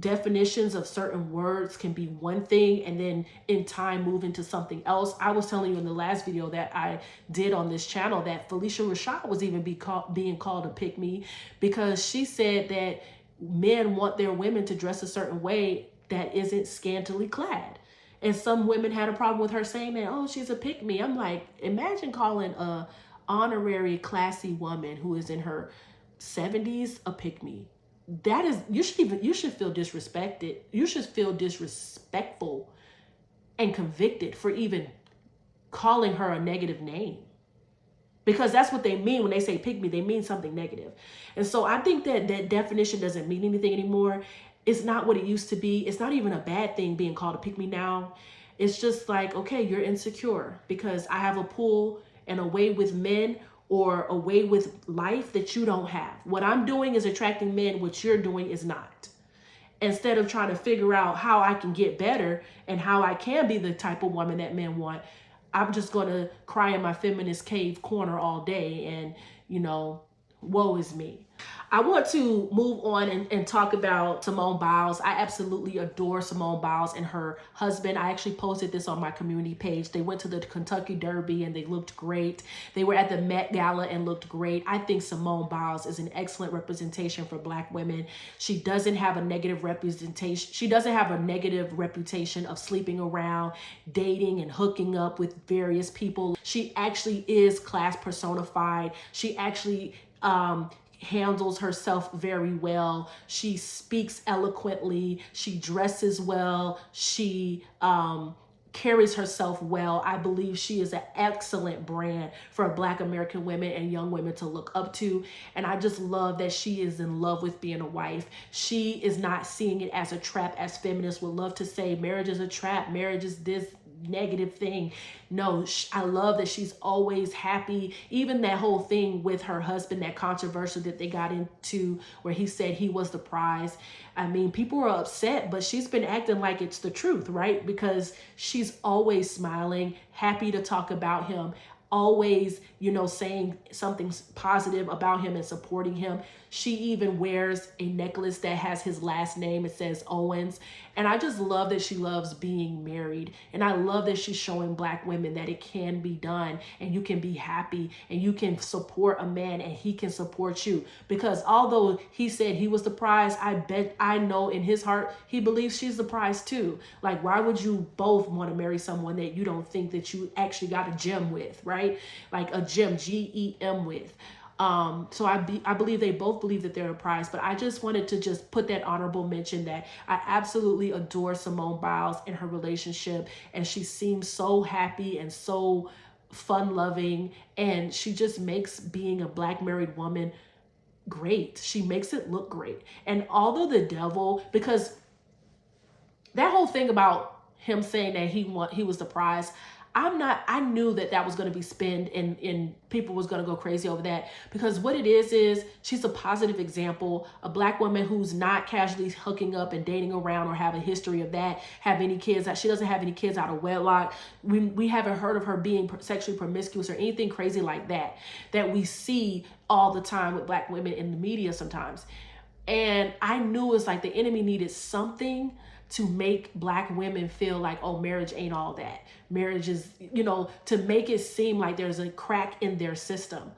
definitions of certain words can be one thing and then in time move into something else. I was telling you in the last video that I did on this channel that Felicia Rashad was even being called a pick-me because she said that men want their women to dress a certain way that isn't scantily clad. And some women had a problem with her saying that, oh, she's a pick-me. I'm like, imagine calling a honorary classy woman who is in her 70s a pick-me. That is, you should feel disrespected. You should feel disrespectful and convicted for even calling her a negative name. Because that's what they mean when they say pick me. They mean something negative. And so I think that that definition doesn't mean anything anymore. It's not what it used to be. It's not even a bad thing being called a pick me now. It's just like, okay, you're insecure because I have a pull and a way with men or a way with life that you don't have. What I'm doing is attracting men. What you're doing is not. Instead of trying to figure out how I can get better and how I can be the type of woman that men want, I'm just going to cry in my feminist cave corner all day and, woe is me. I want to move on and talk about Simone Biles. I absolutely adore Simone Biles and her husband. I actually posted this on my community page. They went to the Kentucky Derby and they looked great. They were at the Met Gala and looked great. I think Simone Biles is an excellent representation for Black women. She doesn't have a negative representation. She doesn't have a negative reputation of sleeping around, dating, and hooking up with various people. She actually is class personified. She actually handles herself very well. She speaks eloquently. She dresses well. She carries herself well. I believe she is an excellent brand for Black American women and young women to look up to. And I just love that she is in love with being a wife. She is not seeing it as a trap, as feminists would love to say, marriage is a trap, marriage is this negative thing. No, I love that she's always happy. Even that whole thing with her husband, that controversy that they got into where he said he was the prize. I mean, people were upset, but she's been acting like it's the truth, right? Because she's always smiling, happy to talk about him, always, saying something positive about him and supporting him. She even wears a necklace that has his last name. It says Owens. And I just love that she loves being married. And I love that she's showing Black women that it can be done and you can be happy and you can support a man and he can support you. Because although he said he was the prize, I know in his heart, he believes she's the prize too. Like, why would you both want to marry someone that you don't think that you actually got a gem with, right? Like a gem, G-E-M with. So I believe they both believe that they're a prize, but I just wanted to just put that honorable mention that I absolutely adore Simone Biles and her relationship. And she seems so happy and so fun loving. And she just makes being a Black married woman great. She makes it look great. And although the devil, because that whole thing about him saying that he was the prize, I knew that was going to be spin and people was going to go crazy over that, because what it is she's a positive example, a Black woman who's not casually hooking up and dating around or have a history of that, have any kids. She doesn't have any kids out of wedlock. We haven't heard of her being sexually promiscuous or anything crazy like that we see all the time with Black women in the media sometimes. And I knew it's like the enemy needed something to make Black women feel like, oh, marriage ain't all that. Marriage is, to make it seem like there's a crack in their system.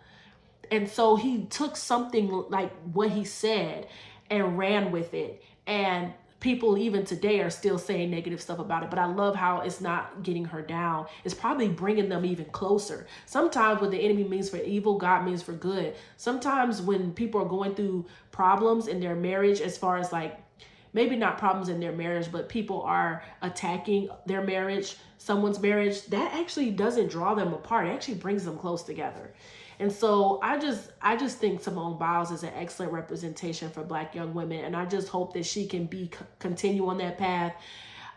And so he took something like what he said and ran with it. And people even today are still saying negative stuff about it. But I love how it's not getting her down. It's probably bringing them even closer. Sometimes what the enemy means for evil, God means for good. Sometimes when people are going through problems in their marriage, as far as like, maybe not problems in their marriage, but people are attacking their marriage, someone's marriage, that actually doesn't draw them apart. It actually brings them close together. And so I just think Simone Biles is an excellent representation for Black young women. And I just hope that she can continue on that path.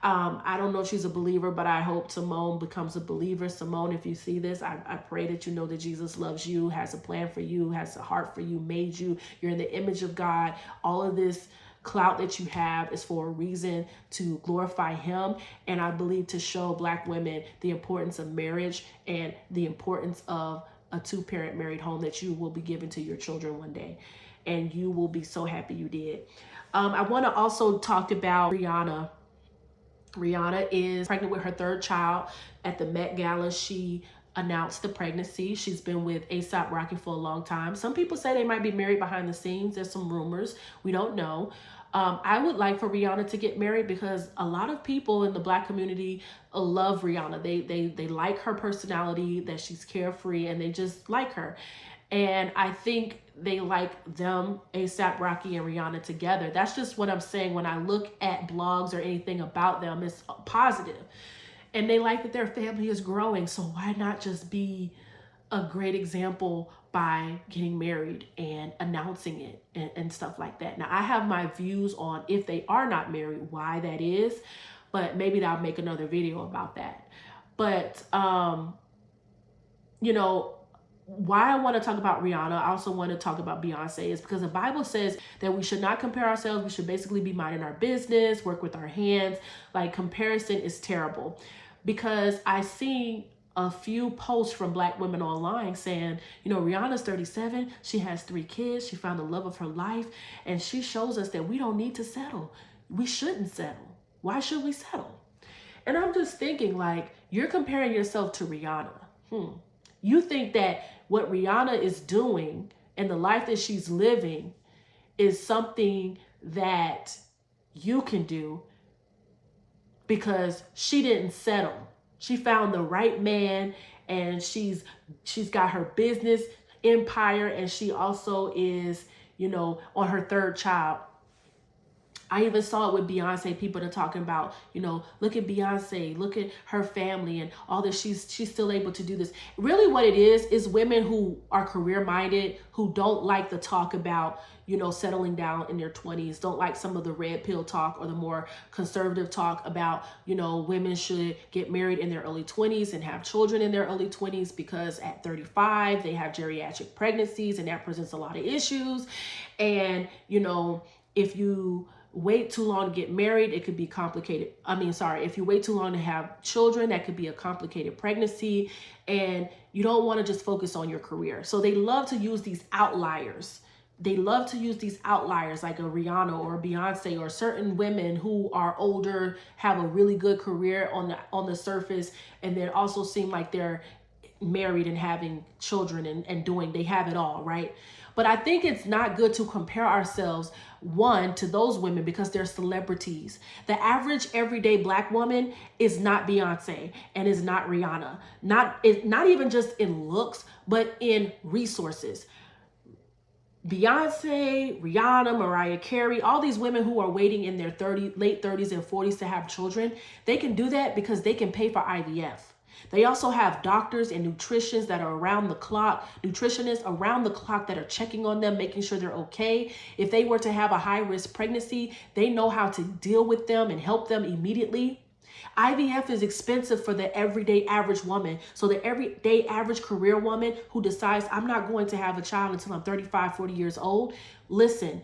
I don't know if she's a believer, but I hope Simone becomes a believer. Simone, if you see this, I pray that you know that Jesus loves you, has a plan for you, has a heart for you, made you. You're in the image of God. All of this clout that you have is for a reason, to glorify him. And I believe to show Black women the importance of marriage and the importance of a two-parent married home that you will be giving to your children one day. And you will be so happy you did. I want to also talk about Rihanna. Rihanna is pregnant with her third child. At the Met Gala, she announced the pregnancy. She's been with A$AP Rocky for a long time. Some people say they might be married behind the scenes. There's some rumors. We don't know. I would like for Rihanna to get married because a lot of people in the Black community love Rihanna. They like her personality, that she's carefree, and they just like her. And I think they like them, A$AP Rocky and Rihanna together. That's just what I'm saying. When I look at blogs or anything about them, it's positive. and they like that their family is growing. So why not just be a great example by getting married and announcing it and stuff like that? Now, I have my views on if they are not married, why that is, but maybe I'll make another video about that. But, you know, why I want to talk about Rihanna, I also want to talk about Beyonce, is because the Bible says that we should not compare ourselves. We should basically be minding our business, work with our hands. Like, comparison is terrible, because I see a few posts from Black women online saying, you know, Rihanna's 37, she has 3 kids, she found the love of her life, and she shows us that we don't need to settle. We shouldn't settle. Why should we settle? And I'm just thinking, like, you're comparing yourself to Rihanna. You think that what Rihanna is doing and the life that she's living is something that you can do because she didn't settle. She found the right man, and she's got her business empire, and she also is, you know, on her 3rd child. I even saw it with Beyonce. People are talking about, you know, look at Beyonce, look at her family and all this. She's still able to do this. Really what it is women who are career minded, who don't like the talk about, you know, settling down in their 20s, don't like some of the red pill talk or the more conservative talk about, you know, women should get married in their early 20s and have children in their early 20s because at 35 they have geriatric pregnancies and that presents a lot of issues. And, you know, if you wait too long to get married, it could be complicated. If you wait too long to have children, that could be a complicated pregnancy, and you don't want to just focus on your career. So they love to use these outliers. They love to use these outliers like a Rihanna or a Beyonce or certain women who are older, have a really good career on the surface, and then also seem like they're married and having children and they have it all, right? But I think it's not good to compare ourselves, one, to those women because they're celebrities. The average everyday Black woman is not Beyonce and is not Rihanna. Not even just in looks, but in resources. Beyonce, Rihanna, Mariah Carey, all these women who are waiting in their late 30s and 40s to have children, they can do that because they can pay for IVF. They also have doctors and nutritionists that are around the clock that are checking on them, making sure they're okay. If they were to have a high-risk pregnancy, they know how to deal with them and help them immediately. IVF is expensive for the everyday average woman. So the everyday average career woman who decides, I'm not going to have a child until I'm 35, 40 years old. Listen,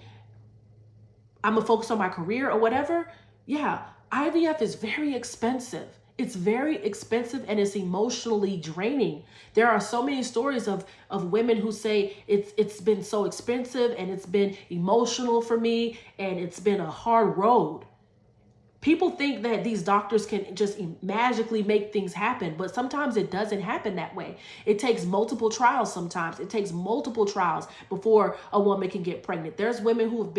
I'm going to focus on my career or whatever. Yeah, IVF is very expensive. It's very expensive and it's emotionally draining. There are so many stories of women who say it's been so expensive and it's been emotional for me and it's been a hard road. People think that these doctors can just magically make things happen, but sometimes it doesn't happen that way. It takes multiple trials sometimes. It takes multiple trials before a woman can get pregnant. There's women who have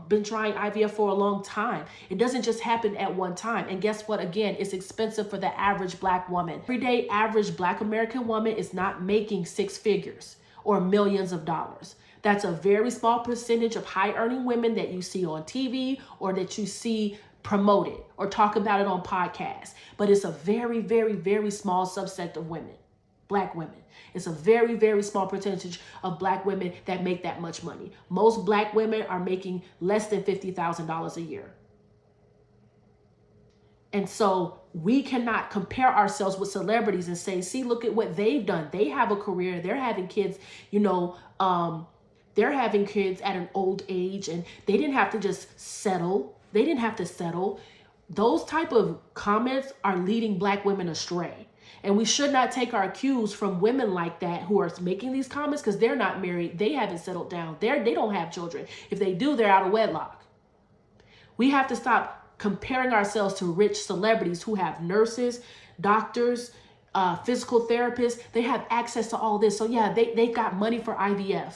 been trying IVF for a long time. It doesn't just happen at one time. And guess what? Again, it's expensive for the average Black woman. Everyday average Black American woman is not making 6 figures or millions of dollars. That's a very small percentage of high-earning women that you see on TV or that you see promote it or talk about it on podcasts. But it's a very, very, very small subset of women, Black women. It's a very, very small percentage of Black women that make that much money. Most Black women are making less than $50,000 a year. And so we cannot compare ourselves with celebrities and say, see, look at what they've done. They have a career. They're having kids, they're having kids at an old age and they didn't have to just settle. They didn't have to settle. Those type of comments are leading Black women astray. And we should not take our cues from women like that who are making these comments because they're not married. They haven't settled down. They don't have children. If they do, they're out of wedlock. We have to stop comparing ourselves to rich celebrities who have nurses, doctors, physical therapists. They have access to all this. So yeah, they've got money for IVF.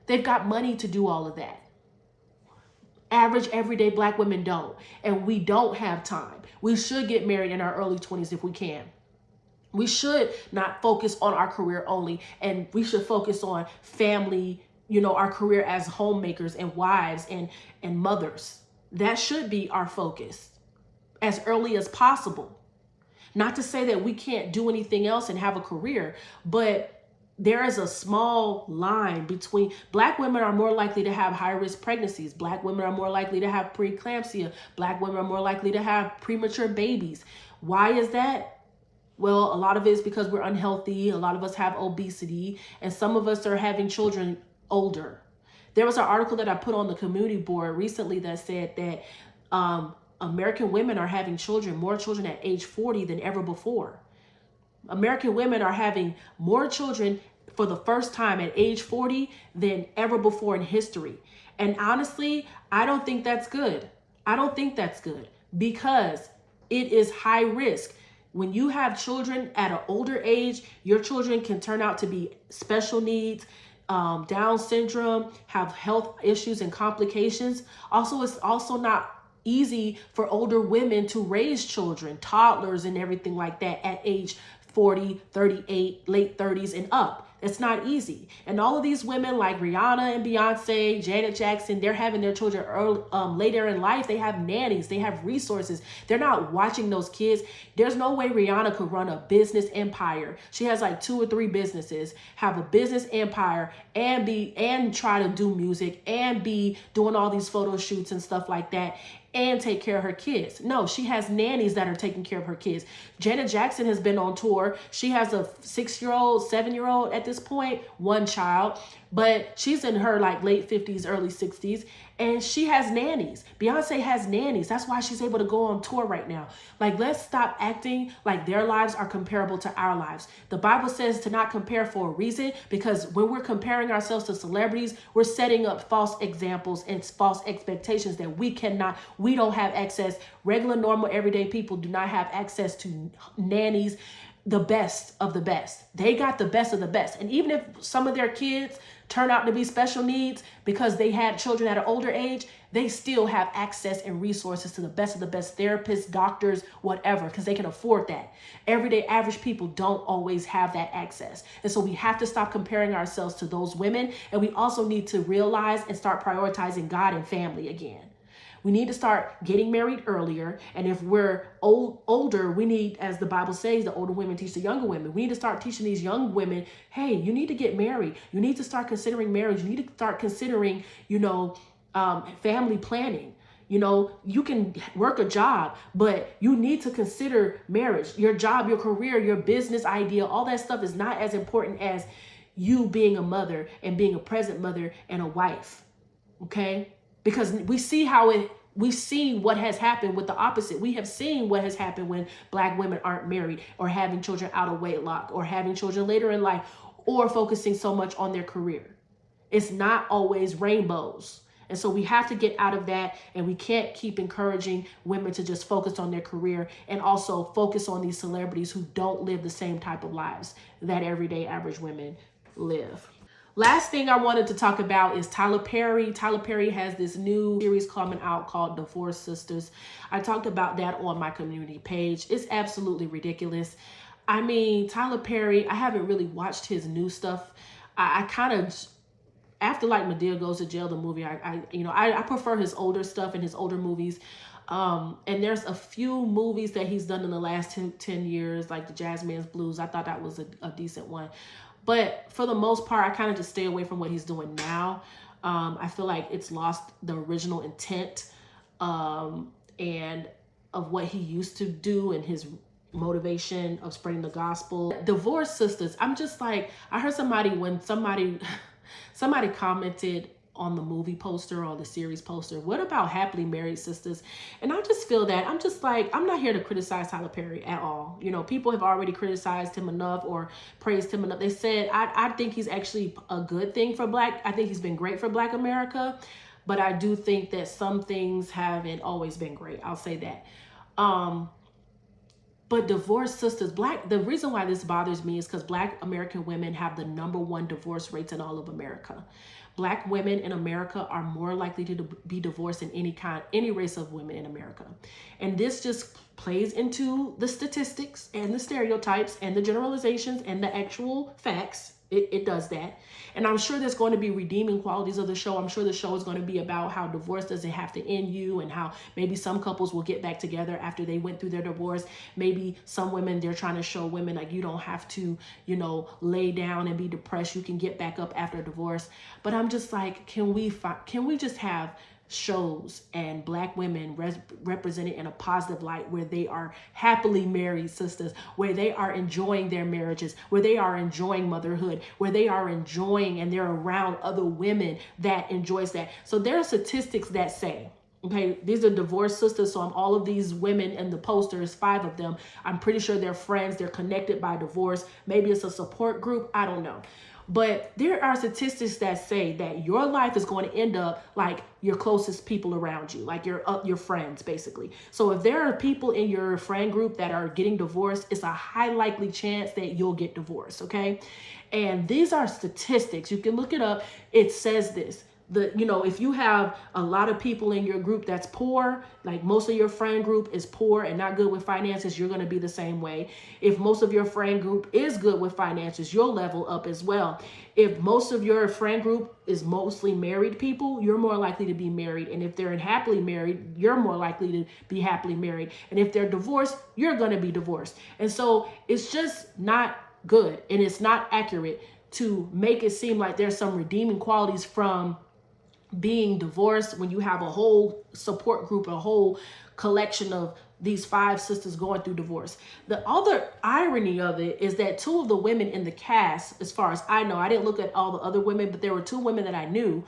They've got money to do all of that. Average everyday Black women don't, and we don't have time. We should get married in our early 20s if we can. We should not focus on our career only, and we should focus on family, our career as homemakers and wives and mothers. That should be our focus as early as possible. Not to say that we can't do anything else and have a career, but there is a small line between Black women are more likely to have high risk pregnancies. Black women are more likely to have preeclampsia. Black women are more likely to have premature babies. Why is that? Well, a lot of it is because we're unhealthy. A lot of us have obesity, and some of us are having children older. There was an article that I put on the community board recently that said that American women are having more children at age 40 than ever before. American women are having more children for the first time at age 40 than ever before in history. And honestly, I don't think that's good. I don't think that's good because it is high risk. When you have children at an older age, your children can turn out to be special needs, Down syndrome, have health issues and complications. Also, it's also not easy for older women to raise children, toddlers and everything like that at age 40, 38, late 30s and up. It's not easy. And all of these women like Rihanna and Beyonce, Janet Jackson, they're having their children early, later in life. They have nannies, they have resources. They're not watching those kids. There's no way Rihanna could run a business empire. She has like 2 or 3 businesses, have a business empire and try to do music and be doing all these photo shoots and stuff like that and take care of her kids. No, she has nannies that are taking care of her kids. Janet Jackson has been on tour. She has a 6-year-old, 7-year-old at this point, 1 child, but she's in her like late 50s, early 60s, and she has nannies. Beyonce has nannies. That's why she's able to go on tour right now. Like, let's stop acting like their lives are comparable to our lives. The Bible says to not compare for a reason, because when we're comparing ourselves to celebrities, we're setting up false examples and false expectations that we don't have access. Regular, normal, everyday people do not have access to nannies, the best of the best. They got the best of the best. And even if some of their kids turn out to be special needs because they had children at an older age, they still have access and resources to the best of the best therapists, doctors, whatever, because they can afford that. Everyday average people don't always have that access. And so we have to stop comparing ourselves to those women. And we also need to realize and start prioritizing God and family again. We need to start getting married earlier. And if we're older, we need, as the Bible says, the older women teach the younger women. We need to start teaching these young women, hey, you need to get married. You need to start considering marriage. You need to start considering, family planning. You can work a job, but you need to consider marriage. Your job, your career, your business idea, all that stuff is not as important as you being a mother and being a present mother and a wife. Okay? Because we see what has happened with the opposite. We have seen what has happened when Black women aren't married or having children out of wedlock or having children later in life or focusing so much on their career. It's not always rainbows. And so we have to get out of that, and we can't keep encouraging women to just focus on their career and also focus on these celebrities who don't live the same type of lives that everyday average women live. Last thing I wanted to talk about is Tyler Perry. Tyler Perry has this new series coming out called Divorce Sisters. I talked about that on my community page. It's absolutely ridiculous. I mean, Tyler Perry, I haven't really watched his new stuff. I kind of, after like Madea Goes to Jail, the movie, I prefer his older stuff and his older movies. And there's a few movies that he's done in the last 10 years, like the Jazzman's Blues. I thought that was a decent one. But for the most part, I kind of just stay away from what he's doing now. I feel like it's lost the original intent and of what he used to do and his motivation of spreading the gospel. Divorce Sisters, I'm just like, I heard somebody commented on the movie poster or the series poster, what about Happily Married Sisters? And I just feel that, I'm just like, I'm not here to criticize Tyler Perry at all. People have already criticized him enough or praised him enough. They said, I think he's actually a good thing for I think he's been great for Black America, but I do think that some things haven't always been great. I'll say that. But Divorce Sisters, the reason why this bothers me is because Black American women have the #1 divorce rates in all of America. Black women in America are more likely to be divorced than any race of women in America. And this just plays into the statistics and the stereotypes and the generalizations and the actual facts It does that. And I'm sure there's going to be redeeming qualities of the show. I'm sure the show is going to be about how divorce doesn't have to end you, and how maybe some couples will get back together after they went through their divorce. Maybe some women, they're trying to show women like you don't have to, lay down and be depressed. You can get back up after a divorce. But I'm just like, can we just have shows and Black women represented in a positive light, where they are happily married sisters, where they are enjoying their marriages, where they are enjoying motherhood, where they are enjoying and they're around other women that enjoys that. So there are statistics that say, okay, these are divorced sisters. So all of these women in the posters, 5 of them, I'm pretty sure they're friends. They're connected by divorce. Maybe it's a support group. I don't know. But there are statistics that say that your life is going to end up like your closest people around you, like your friends, basically. So if there are people in your friend group that are getting divorced, it's a high likely chance that you'll get divorced, okay? And these are statistics. You can look it up. It says this. If you have a lot of people in your group that's poor, like most of your friend group is poor and not good with finances, you're going to be the same way. If most of your friend group is good with finances, you'll level up as well. If most of your friend group is mostly married people, you're more likely to be married. And if they're happily married, you're more likely to be happily married. And if they're divorced, you're going to be divorced. And so it's just not good, and it's not accurate to make it seem like there's some redeeming qualities from being divorced when you have a whole support group, a whole collection of these 5 sisters going through divorce. The other irony of it is that 2 of the women in the cast, as far as I know, I didn't look at all the other women, but there were 2 women that I knew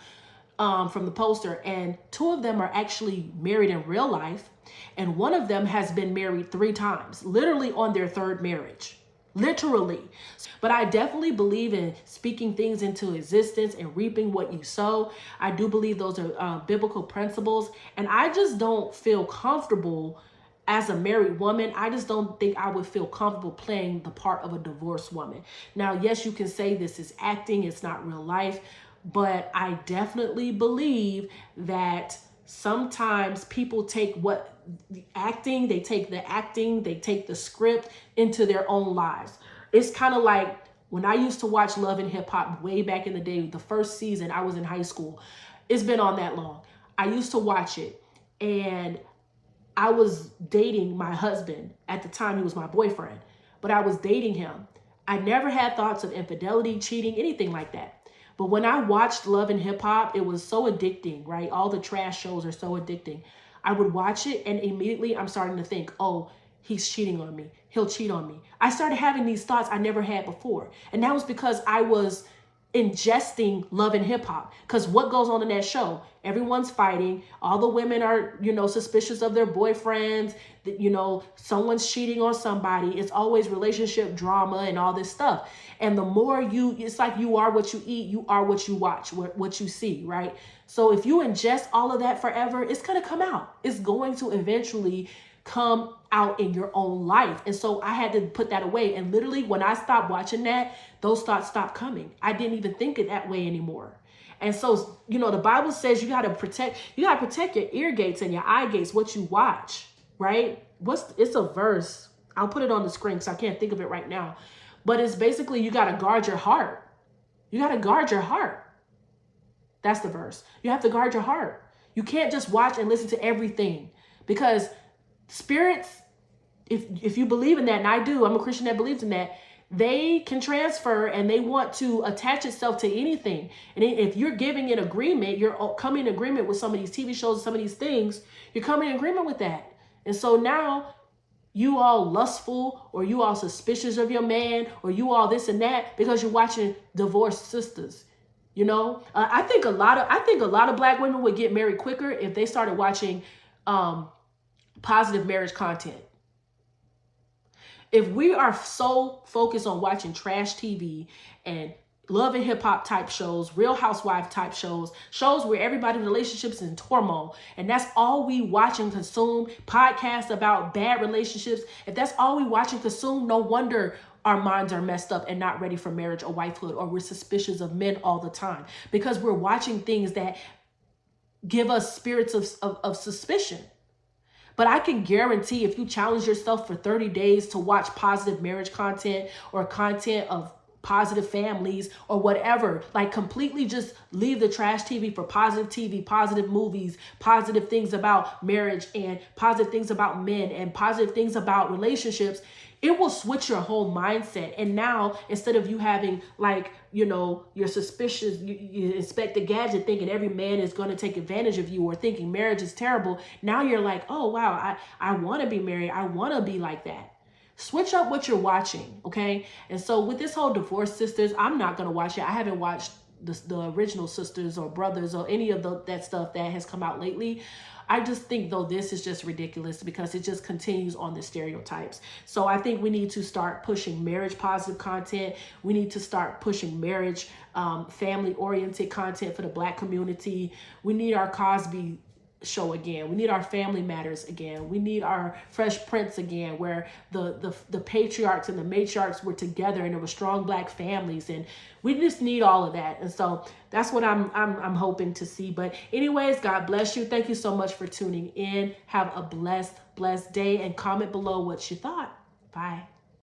from the poster, and 2 of them are actually married in real life, and one of them has been married 3 times, literally on their 3rd marriage. Literally. But I definitely believe in speaking things into existence and reaping what you sow. I do believe those are biblical principles. And I just don't feel comfortable as a married woman. I just don't think I would feel comfortable playing the part of a divorced woman. Now, yes, you can say this is acting, it's not real life, but I definitely believe that sometimes people take they take the script into their own lives. It's kind of like when I used to watch Love and Hip Hop way back in the day, the first season, I was in high school. It's been on that long. I used to watch it, and I was dating my husband. At the time, he was my boyfriend, but I was dating him. I never had thoughts of infidelity, cheating, anything like that. But when I watched Love and Hip Hop, it was so addicting, right? All the trash shows are so addicting. I would watch it, and immediately I'm starting to think, oh, he's cheating on me. He'll cheat on me. I started having these thoughts I never had before. And that was because I was ingesting Love and Hip Hop. Because what goes on in that show? Everyone's fighting. All the women are, suspicious of their boyfriends. Someone's cheating on somebody. It's always relationship drama and all this stuff. And the more it's like you are what you eat, you are what you watch, what you see, right? So if you ingest all of that forever, it's going to come out. It's going to eventually come out in your own life. And so I had to put that away. And literally when I stopped watching that, those thoughts stopped coming. I didn't even think it that way anymore. And so, the Bible says you got to protect your ear gates and your eye gates, what you watch, right? It's a verse. I'll put it on the screen because I can't think of it right now. But it's basically, you got to guard your heart. You got to guard your heart. That's the verse. You have to guard your heart. You can't just watch and listen to everything, because spirits, if you believe in that, and I do, I'm a Christian that believes in that, they can transfer and they want to attach itself to anything. And if you're giving it agreement, you're coming in agreement with some of these TV shows, some of these things, you're coming in agreement with that. And so now you all lustful, or you all suspicious of your man, or you all this and that because you're watching divorced sisters. I think a lot of Black women would get married quicker if they started watching positive marriage content. If we are so focused on watching trash TV and Love and Hip Hop type shows, Real Housewife type shows where everybody's relationships is in turmoil, and that's all we watch and consume, podcasts about bad relationships, if that's all we watch and consume, no wonder our minds are messed up and not ready for marriage or wifehood, or we're suspicious of men all the time, because we're watching things that give us spirits of suspicion. But I can guarantee if you challenge yourself for 30 days to watch positive marriage content or content of positive families or whatever. Like completely just leave the trash TV for positive TV, positive movies, positive things about marriage and positive things about men and positive things about relationships. It will switch your whole mindset. And now, instead of you having like, you know, your suspicious, you inspect the gadget thinking every man is going to take advantage of you or thinking marriage is terrible. Now you're like, oh, wow, I want to be married. I want to be like that. Switch up what you're watching, okay? And so with this whole Divorce Sisters, I'm not going to watch it. I haven't watched the original Sisters or Brothers or any of that stuff that has come out lately. I just think, though, this is just ridiculous because it just continues on the stereotypes. So I think we need to start pushing marriage positive content. We need to start pushing marriage family oriented content for the Black community. We need our Cosby show again. We need our Family Matters again. We need our Fresh Prince again, where the patriarchs and the matriarchs were together and there were strong Black families, and we just need all of that. And so that's what I'm hoping to see. But anyways, God bless you. Thank you so much for tuning in. Have a blessed day, and comment below what you thought. Bye.